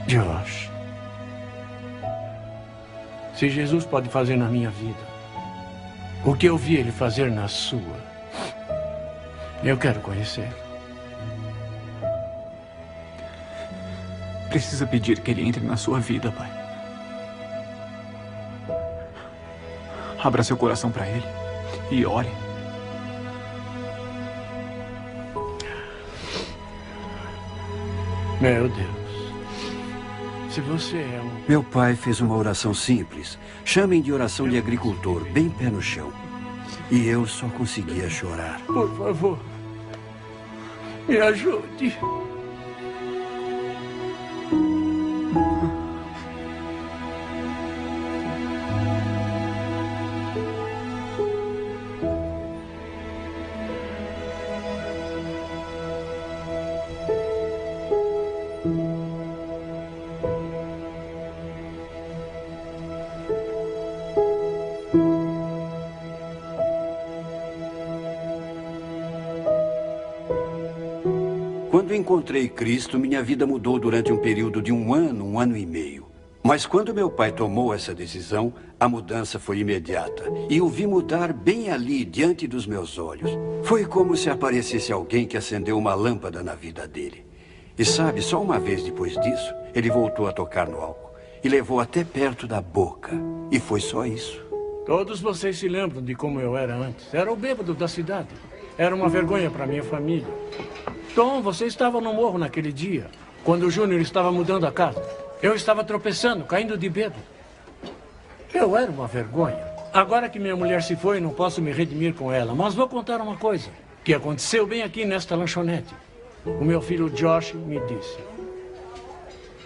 Josh, se Jesus pode fazer na minha vida o que eu vi ele fazer na sua, eu quero conhecer. Precisa pedir que ele entre na sua vida, pai. Abra seu coração para ele e ore. Meu Deus. Se você é um... Meu pai fez uma oração simples. Chamem de oração de agricultor, bem pé no chão. E eu só conseguia chorar. Por favor, me ajude. Quando encontrei Cristo, minha vida mudou durante um período de um ano e meio. Mas quando meu pai tomou essa decisão, a mudança foi imediata. E o vi mudar bem ali, diante dos meus olhos. Foi como se aparecesse alguém que acendeu uma lâmpada na vida dele. E sabe, só uma vez depois disso, ele voltou a tocar no álcool. E levou até perto da boca. E foi só isso. Todos vocês se lembram de como eu era antes. Era o bêbado da cidade. Era uma vergonha para minha família. Tom, você estava no morro naquele dia, quando o Júnior estava mudando a casa. Eu estava tropeçando, caindo de bêbado. Eu era uma vergonha. Agora que minha mulher se foi, não posso me redimir com ela. Mas vou contar uma coisa que aconteceu bem aqui nesta lanchonete. O meu filho Josh me disse: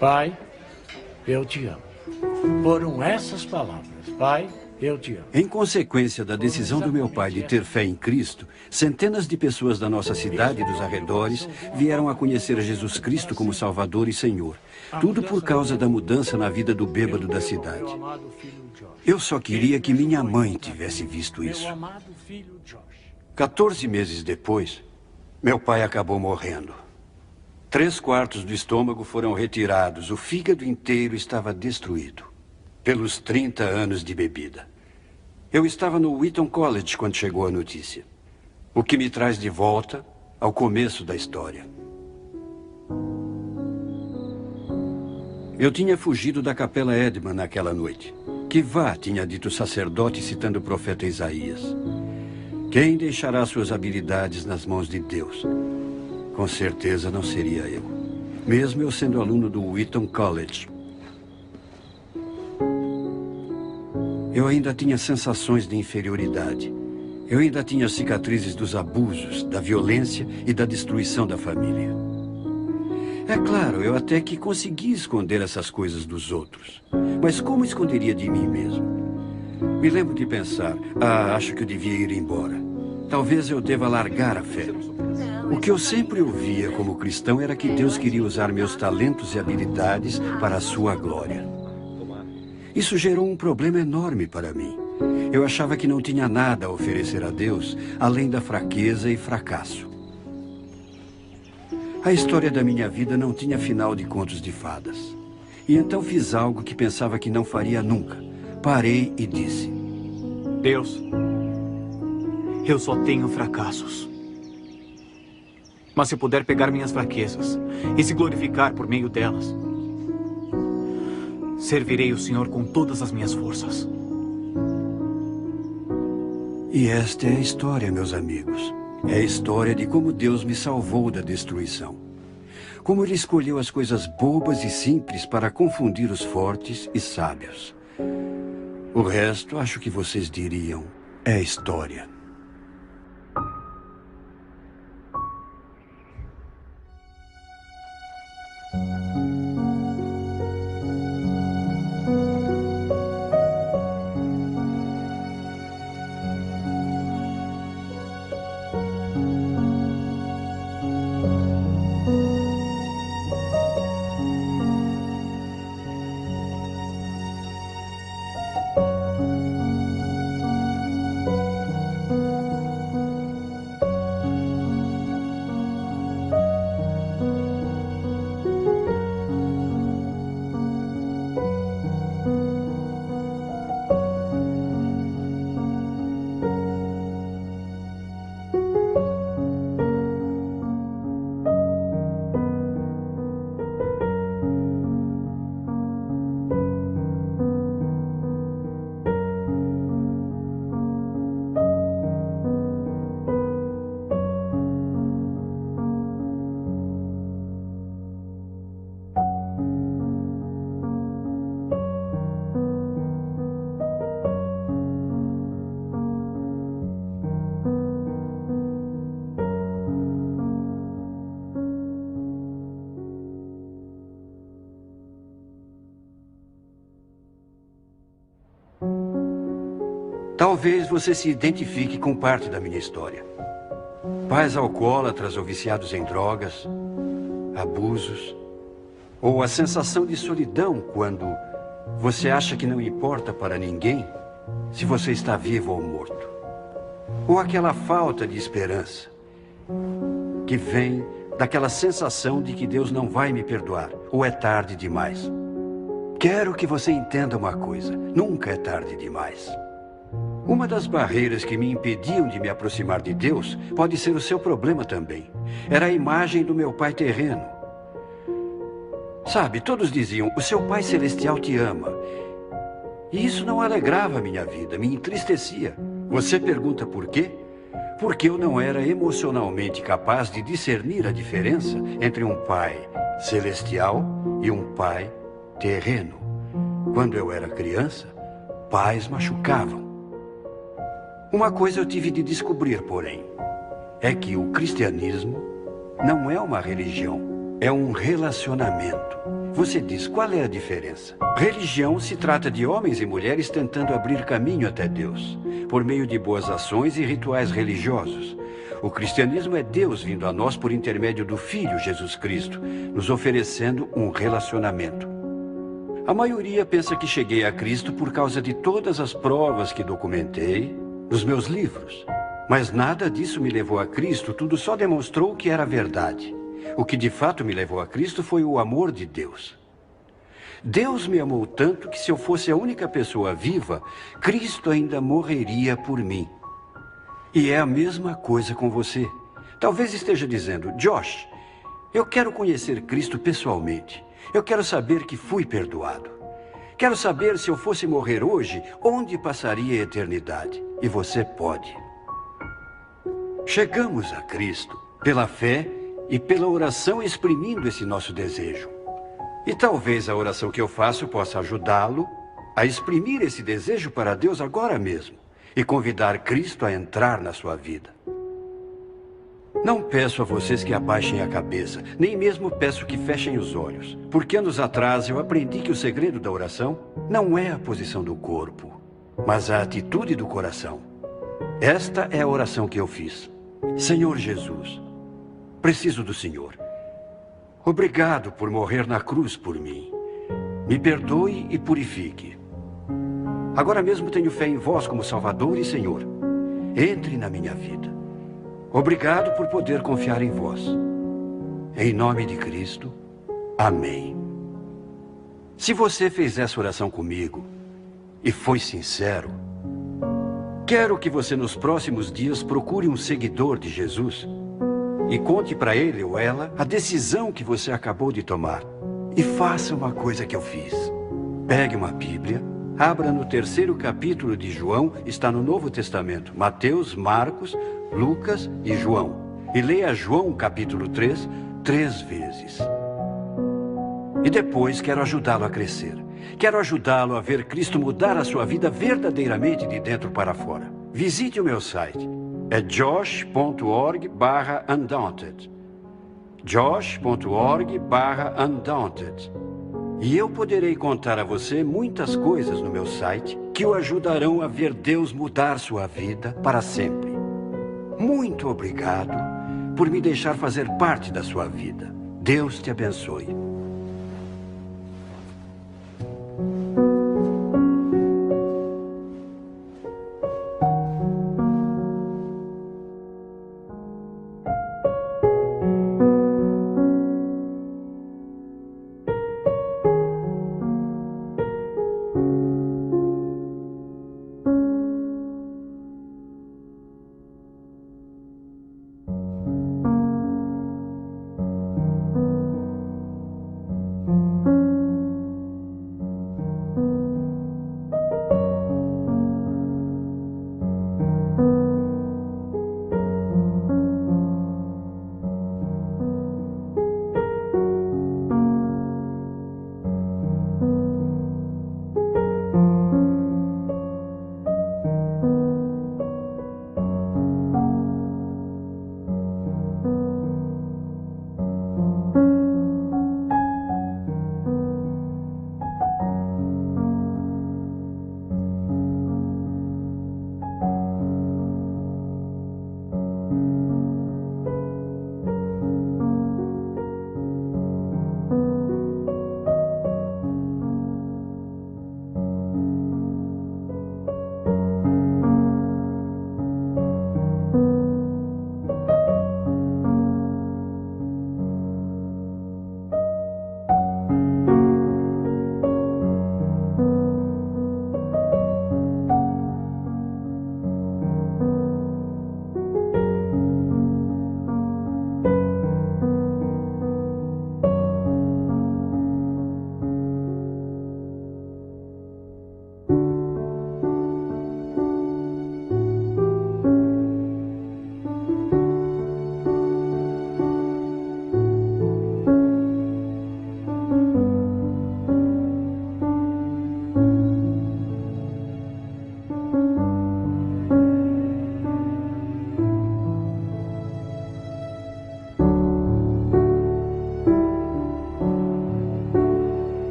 pai, eu te amo. Foram essas palavras. Pai, eu te amo. Em consequência da decisão do meu pai de ter fé em Cristo, centenas de pessoas da nossa cidade e dos arredores vieram a conhecer Jesus Cristo como Salvador e Senhor. Tudo por causa da mudança na vida do bêbado da cidade. Eu só queria que minha mãe tivesse visto isso. 14 meses depois, meu pai acabou morrendo. 3/4 do estômago foram retirados, o fígado inteiro estava destruído. Pelos 30 anos de bebida. Eu estava no Wheaton College quando chegou a notícia. O que me traz de volta ao começo da história. Eu tinha fugido da Capela Edman naquela noite. Que vá, tinha dito o sacerdote citando o profeta Isaías. Quem deixará suas habilidades nas mãos de Deus? Com certeza não seria eu. Mesmo eu sendo aluno do Wheaton College. Eu ainda tinha sensações de inferioridade. Eu ainda tinha cicatrizes dos abusos, da violência e da destruição da família. É claro, eu até que consegui esconder essas coisas dos outros. Mas como esconderia de mim mesmo? Me lembro de pensar, acho que eu devia ir embora. Talvez eu deva largar a fé. O que eu sempre ouvia como cristão era que Deus queria usar meus talentos e habilidades para a sua glória. Isso gerou um problema enorme para mim. Eu achava que não tinha nada a oferecer a Deus, além da fraqueza e fracasso. A história da minha vida não tinha final de contos de fadas. E então fiz algo que pensava que não faria nunca. Parei e disse: Deus, eu só tenho fracassos. Mas se puder pegar minhas fraquezas e se glorificar por meio delas, servirei o Senhor com todas as minhas forças. E esta é a história, meus amigos. É a história de como Deus me salvou da destruição. Como Ele escolheu as coisas bobas e simples para confundir os fortes e sábios. O resto, acho que vocês diriam, é história. Talvez você se identifique com parte da minha história. Pais alcoólatras ou viciados em drogas, abusos, ou a sensação de solidão quando você acha que não importa para ninguém se você está vivo ou morto. Ou aquela falta de esperança que vem daquela sensação de que Deus não vai me perdoar, ou é tarde demais. Quero que você entenda uma coisa: nunca é tarde demais. Uma das barreiras que me impediam de me aproximar de Deus pode ser o seu problema também. Era a imagem do meu pai terreno. Sabe, todos diziam: o seu pai celestial te ama. E isso não alegrava a minha vida, me entristecia. Você pergunta por quê? Porque eu não era emocionalmente capaz de discernir a diferença entre um pai celestial e um pai terreno. Quando eu era criança, pais machucavam. Uma coisa eu tive de descobrir, porém, é que o cristianismo não é uma religião, é um relacionamento. Você diz, qual é a diferença? Religião se trata de homens e mulheres tentando abrir caminho até Deus, por meio de boas ações e rituais religiosos. O cristianismo é Deus vindo a nós por intermédio do Filho Jesus Cristo, nos oferecendo um relacionamento. A maioria pensa que cheguei a Cristo por causa de todas as provas que documentei nos meus livros. Mas nada disso me levou a Cristo, tudo só demonstrou que era verdade. O que de fato me levou a Cristo foi o amor de Deus. Deus me amou tanto que se eu fosse a única pessoa viva, Cristo ainda morreria por mim. E é a mesma coisa com você. Talvez esteja dizendo, Josh, eu quero conhecer Cristo pessoalmente. Eu quero saber que fui perdoado. Quero saber, se eu fosse morrer hoje, onde passaria a eternidade. E você pode. Chegamos a Cristo pela fé e pela oração, exprimindo esse nosso desejo. E talvez a oração que eu faço possa ajudá-lo a exprimir esse desejo para Deus agora mesmo e convidar Cristo a entrar na sua vida. Não peço a vocês que abaixem a cabeça, nem mesmo peço que fechem os olhos, porque anos atrás eu aprendi que o segredo da oração não é a posição do corpo, mas a atitude do coração. Esta é a oração que eu fiz. Senhor Jesus, preciso do Senhor. Obrigado por morrer na cruz por mim. Me perdoe e purifique. Agora mesmo tenho fé em vós como Salvador e Senhor. Entre na minha vida. Obrigado por poder confiar em vós. Em nome de Cristo, amém. Se você fez essa oração comigo e foi sincero, quero que você nos próximos dias procure um seguidor de Jesus e conte para ele ou ela a decisão que você acabou de tomar. E faça uma coisa que eu fiz. Pegue uma Bíblia, abra no 3º capítulo de João, está no Novo Testamento, Mateus, Marcos, Lucas e João. E leia João capítulo 3, 3 vezes. E depois quero ajudá-lo a crescer. Quero ajudá-lo a ver Cristo mudar a sua vida verdadeiramente de dentro para fora. Visite o meu site. É josh.org/undaunted. josh.org/undaunted. E eu poderei contar a você muitas coisas no meu site que o ajudarão a ver Deus mudar sua vida para sempre. Muito obrigado por me deixar fazer parte da sua vida. Deus te abençoe.